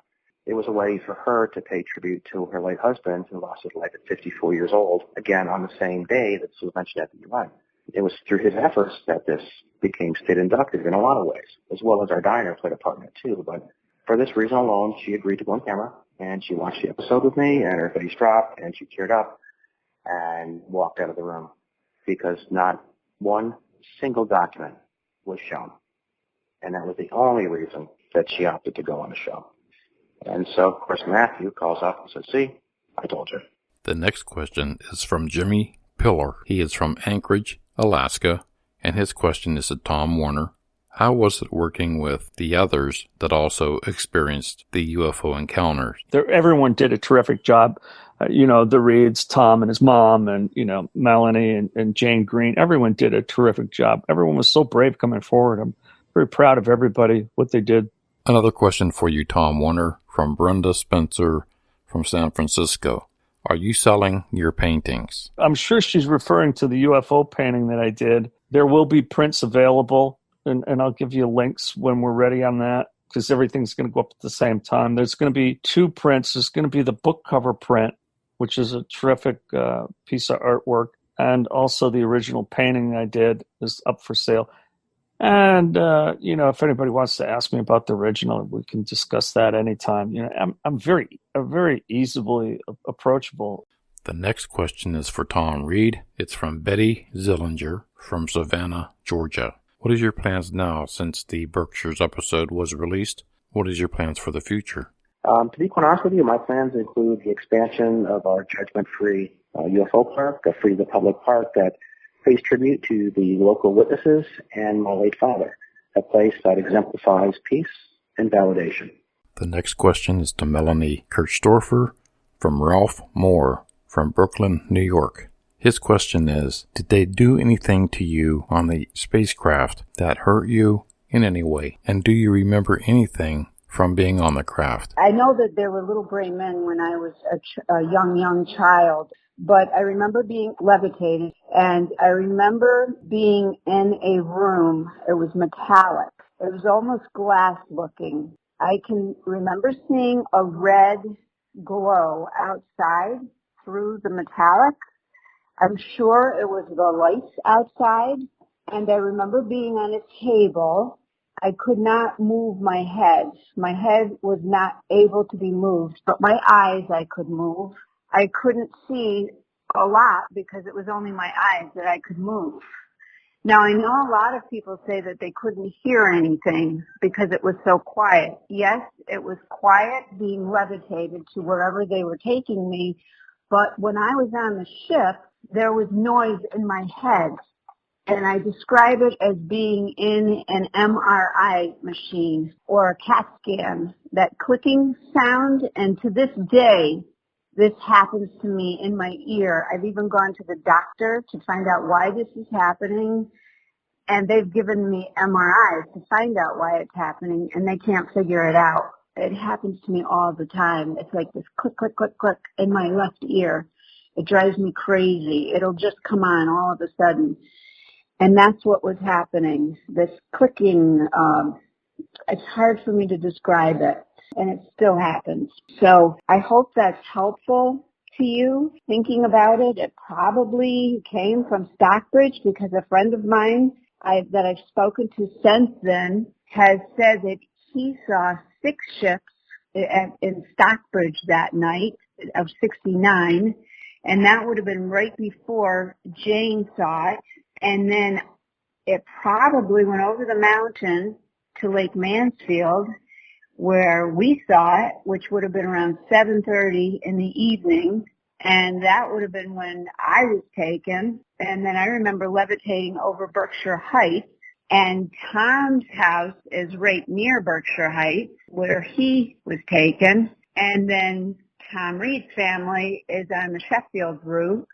It was a way for her to pay tribute to her late husband, who lost his life at 54 years old, again on the same day that this was mentioned at the UN. It was through his efforts that this became state inductive in a lot of ways, as well as our diner played a part in it too. But for this reason alone, she agreed to go on camera, and she watched the episode with me, and her face dropped, and she teared up and walked out of the room because not one single document was shown. And that was the only reason that she opted to go on the show. And so, of course, Matthew calls up and says, see, I told you. The next question is from Jimmy Pillar. He is from Anchorage, Alaska, and his question is to Tom Warner. How was it working with the others that also experienced the UFO encounters? Everyone did a terrific job. The Reeds, Tom and his mom, and, Melanie and Jane Green. Everyone did a terrific job. Everyone was so brave coming forward. I'm very proud of everybody, what they did. Another question for you, Tom Warner, from Brenda Spencer from San Francisco. Are you selling your paintings? I'm sure she's referring to the UFO painting that I did. There will be prints available, and I'll give you links when we're ready on that, because everything's going to go up at the same time. There's going to be 2 prints. There's going to be the book cover print, which is a terrific piece of artwork, and also the original painting I did is up for sale. And, if anybody wants to ask me about the original, we can discuss that anytime. I'm very easily approachable. The next question is for Thom Reed. It's from Betty Zillinger from Savannah, Georgia. What is your plans now since the Berkshires episode was released? What is your plans for the future? To be quite honest with you, my plans include the expansion of our judgment-free UFO park, a free the public park that pays tribute to the local witnesses and my late father, a place that exemplifies peace and validation. The next question is to Melanie Kirchdorfer from Ralph Moore from Brooklyn, New York. His question is, did they do anything to you on the spacecraft that hurt you in any way? And do you remember anything from being on the craft? I know that there were little gray men when I was a young child. But I remember being levitated, and I remember being in a room. It was metallic. It was almost glass looking. I can remember seeing a red glow outside through the metallic. I'm sure it was the lights outside. And I remember being on a table. I could not move my head. My head was not able to be moved, but my eyes I could move. I couldn't see a lot because it was only my eyes that I could move. Now, I know a lot of people say that they couldn't hear anything because it was so quiet. Yes, it was quiet being levitated to wherever they were taking me, but when I was on the ship, there was noise in my head, and I describe it as being in an MRI machine or a CAT scan, that clicking sound, and to this day, this happens to me in my ear. I've even gone to the doctor to find out why this is happening, and they've given me MRIs to find out why it's happening, and they can't figure it out. It happens to me all the time. It's like this click, click, click, click in my left ear. It drives me crazy. It'll just come on all of a sudden. And that's what was happening. This clicking, it's hard for me to describe it. And it still happens. So I hope that's helpful to you. Thinking about it, it probably came from Stockbridge because a friend of mine that I've spoken to since then has said that he saw 6 ships in Stockbridge that night of 69, and that would have been right before Jane saw it. And then it probably went over the mountain to Lake Mansfield, where we saw it, which would have been around 7:30 in the evening, and that would have been when I was taken. And then I remember levitating over Berkshire Heights, and Tom's house is right near Berkshire Heights, where he was taken. And then Thom Reed's family is on the Sheffield route,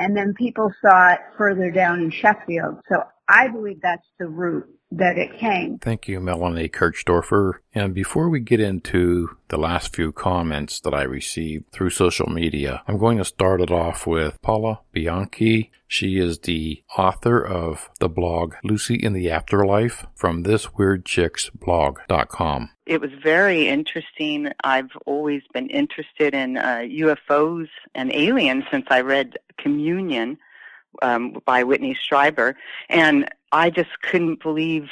and then people saw it further down in Sheffield. So I believe that's the route that it came. Thank you, Melanie Kirchdorfer. And before we get into the last few comments that I received through social media, I'm going to start it off with Paula Bianchi. She is the author of the blog Lucy in the Afterlife from thisweirdchicksblog.com. It was very interesting. I've always been interested in UFOs and aliens since I read Communion by Whitney Schreiber. And I just couldn't believe,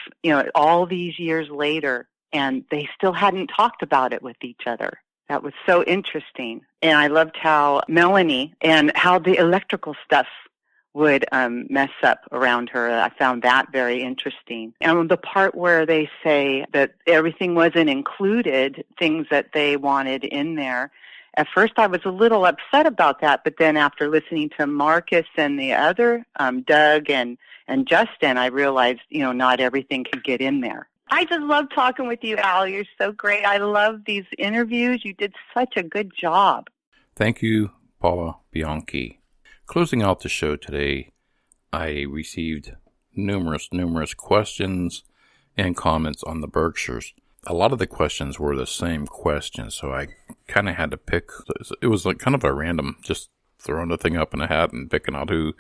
all these years later, and they still hadn't talked about it with each other. That was so interesting. And I loved how Melanie and how the electrical stuff would mess up around her. I found that very interesting. And the part where they say that everything wasn't included, things that they wanted in there, at first I was a little upset about that, but then after listening to Marcus and the other, Doug and Justin, I realized, not everything could get in there. I just love talking with you, Al. You're so great. I love these interviews. You did such a good job. Thank you, Paula Bianchi. Closing out the show today, I received numerous questions and comments on the Berkshires. A lot of the questions were the same questions, so I kind of had to pick. It was like kind of a random, just throwing the thing up in a hat and picking out who.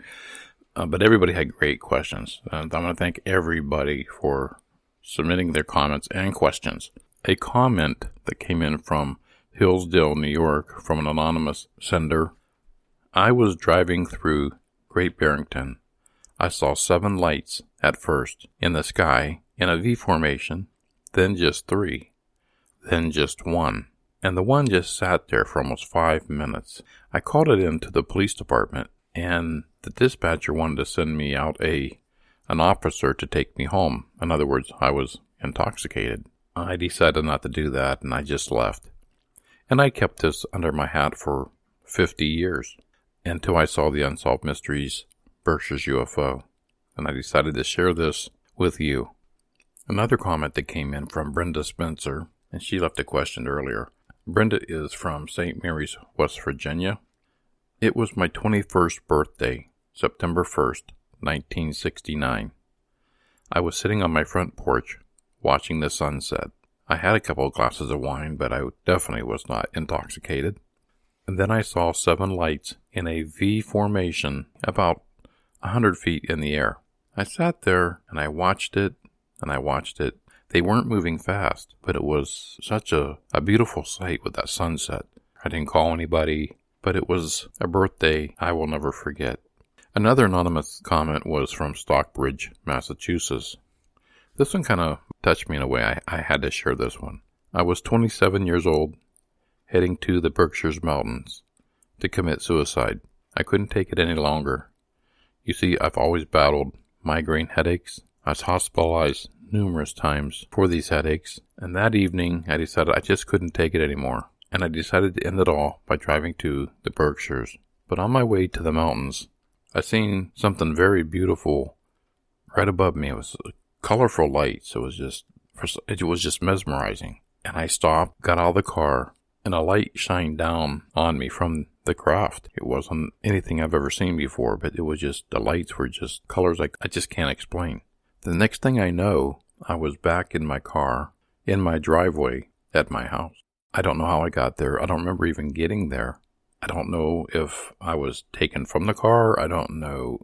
But everybody had great questions. And I want to thank everybody for submitting their comments and questions. A comment that came in from Hillsdale, New York, from an anonymous sender. I was driving through Great Barrington. I saw 7 lights at first in the sky in a V formation, then just 3, then just 1. And the one just sat there for almost 5 minutes. I called it in to the police department, and the dispatcher wanted to send me out an officer to take me home. In other words, I was intoxicated. I decided not to do that, and I just left. And I kept this under my hat for 50 years until I saw the Unsolved Mysteries Berkshires UFO. And I decided to share this with you. Another comment that came in from Brenda Spencer, and she left a question earlier. Brenda is from St. Mary's, West Virginia. It was my 21st birthday, September 1st, 1969. I was sitting on my front porch watching the sunset. I had a couple of glasses of wine, but I definitely was not intoxicated. And then I saw 7 lights in a V formation about 100 feet in the air. I sat there and I watched it. They weren't moving fast, but it was such a beautiful sight with that sunset. I didn't call anybody, but it was a birthday I will never forget. Another anonymous comment was from Stockbridge, Massachusetts. This one kind of touched me in a way. I had to share this one. I was 27 years old, heading to the Berkshires Mountains to commit suicide. I couldn't take it any longer. You see, I've always battled migraine headaches. I was hospitalized numerous times for these headaches, and that evening I decided I just couldn't take it anymore, and I decided to end it all by driving to the Berkshires. But on my way to the mountains, I seen something very beautiful right above me. It was colorful lights. It was just mesmerizing. And I stopped, got out of the car, and a light shined down on me from the craft. It wasn't anything I've ever seen before, but it was just, the lights were just colors I just can't explain. The next thing I know, I was back in my car, in my driveway at my house. I don't know how I got there. I don't remember even getting there. I don't know if I was taken from the car. I don't know.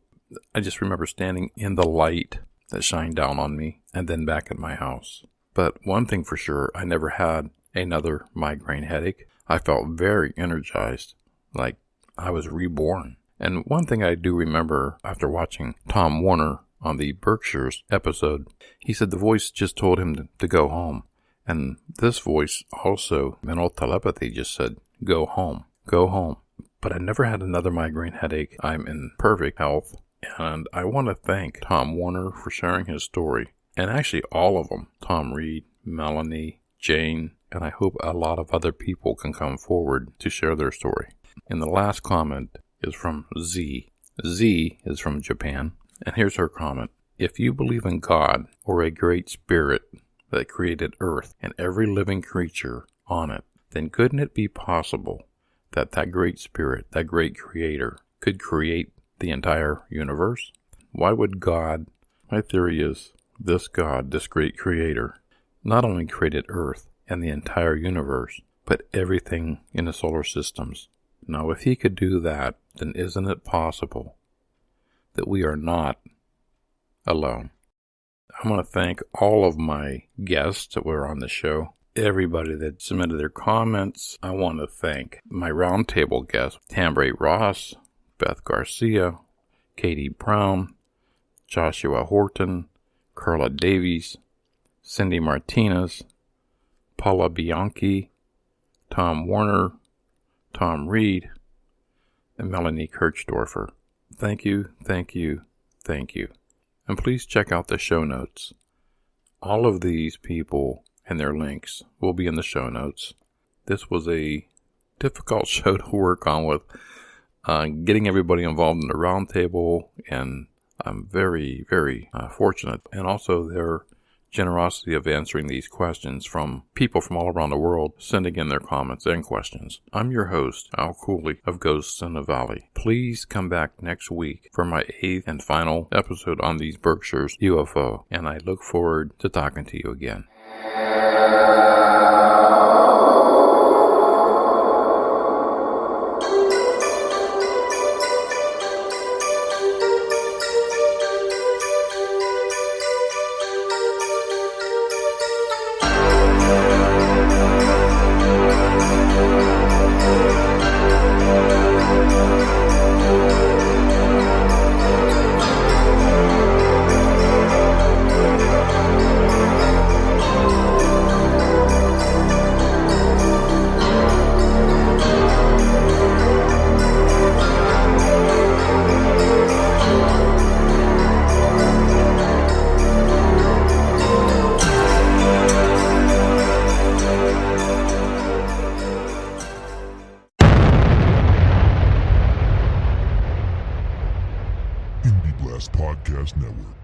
I just remember standing in the light that shined down on me and then back at my house. But one thing for sure, I never had another migraine headache. I felt very energized, like I was reborn. And one thing I do remember after watching Tom Warner on the Berkshires episode, he said the voice just told him to go home. And this voice also, mental telepathy, just said, go home, go home. But I never had another migraine headache. I'm in perfect health. And I want to thank Tom Warner for sharing his story. And actually all of them, Thom Reed, Melanie, Jane, and I hope a lot of other people can come forward to share their story. And the last comment is from Z. Z is from Japan. And here's her comment. If you believe in God or a great spirit that created Earth and every living creature on it, then couldn't it be possible that that great spirit, that great creator, could create the entire universe? Why would God My theory is this God, this great creator, not only created Earth and the entire universe, but everything in the solar systems. Now, if he could do that, then isn't it possible that we are not alone? I want to thank all of my guests that were on the show, everybody that submitted their comments. I want to thank my Roundtable guests, Tambre Ross, Beth Garcia, Katie Brown, Joshua Horton, Carla Davies, Cyndy Martinez, Paula Bianchi, Tom Warner, Thom Reed, and Melanie Kirchdorfer. Thank you, thank you, thank you. And please check out the show notes. All of these people and their links will be in the show notes. This was a difficult show to work on with getting everybody involved in the roundtable, and I'm very, very fortunate. And also their generosity of answering these questions from people from all around the world, sending in their comments and questions. I'm your host, Al Cooley of Ghosts in the Valley. Please come back next week for my 8th and final episode on these Berkshires UFO, and I look forward to talking to you again. Podcast Network.